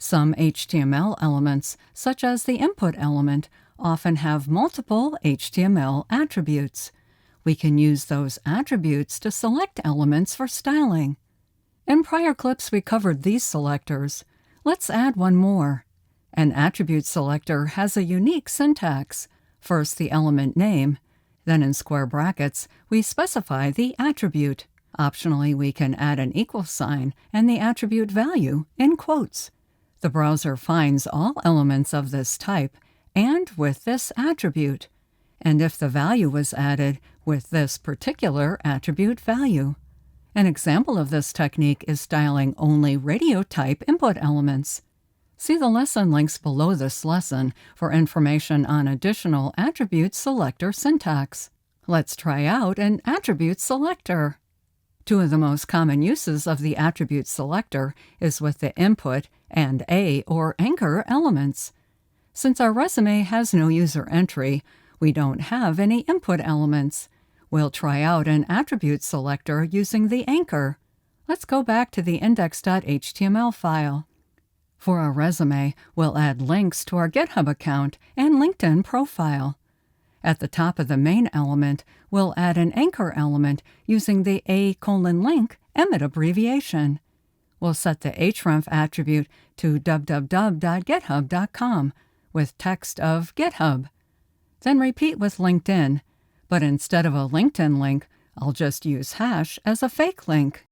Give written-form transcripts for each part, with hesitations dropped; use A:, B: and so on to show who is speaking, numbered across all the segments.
A: Some HTML elements, such as the input element, often have multiple HTML attributes. We can use those attributes to select elements for styling. In prior clips we covered these selectors. Let's add one more. An attribute selector has a unique syntax. First the element name, then in square brackets we specify the attribute. Optionally we can add an equal sign and the attribute value in quotes. The browser finds all elements of this type and with this attribute, and if the value was added with this particular attribute value. An example of this technique is styling only radio type input elements. See the lesson links below this lesson for information on additional attribute selector syntax. Let's try out an attribute selector. Two of the most common uses of the attribute selector is with the input and A or anchor elements. Since our resume has no user entry, we don't have any input elements. We'll try out an attribute selector using the anchor. Let's go back to the index.html file. For our resume, we'll add links to our GitHub account and LinkedIn profile. At the top of the main element, we'll add an anchor element using the a:\link emit abbreviation. We'll set the href attribute to www.github.com with text of GitHub. Then repeat with LinkedIn, but instead of a LinkedIn link, I'll just use hash as a fake link.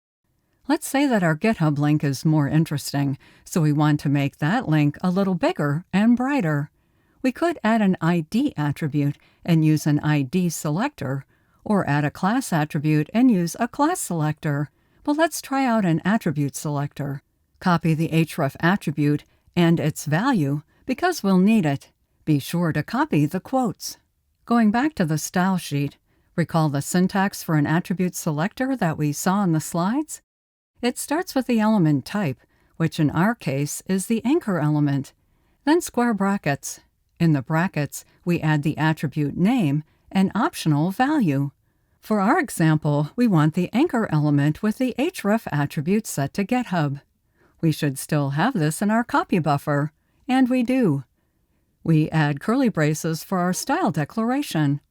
A: Let's say that our GitHub link is more interesting, so we want to make that link a little bigger and brighter. We could add an ID attribute and use an ID selector, or add a class attribute and use a class selector. But let's try out an attribute selector. Copy the href attribute and its value because we'll need it. Be sure to copy the quotes. Going back to the style sheet, recall the syntax for an attribute selector that we saw in the slides? It starts with the element type, which in our case is the anchor element, then square brackets. In the brackets, we add the attribute name and optional value. For our example, we want the anchor element with the href attribute set to GitHub. We should still have this in our copy buffer, and we do. We add curly braces for our style declaration.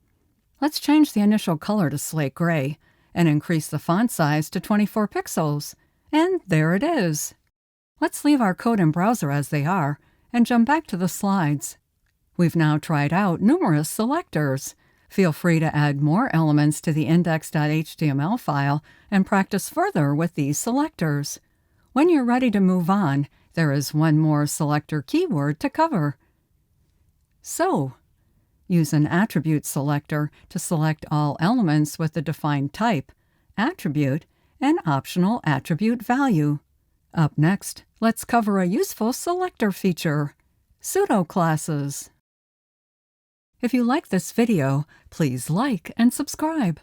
A: Let's change the initial color to slate gray and increase the font size to 24 pixels. And there it is. Let's leave our code and browser as they are and jump back to the slides. We've now tried out numerous selectors. Feel free to add more elements to the index.html file and practice further with these selectors. When you're ready to move on, there is one more selector keyword to cover. So, use an attribute selector to select all elements with the defined type, attribute, and optional attribute value. Up next, let's cover a useful selector feature, pseudo-classes. If you like this video, please like and subscribe.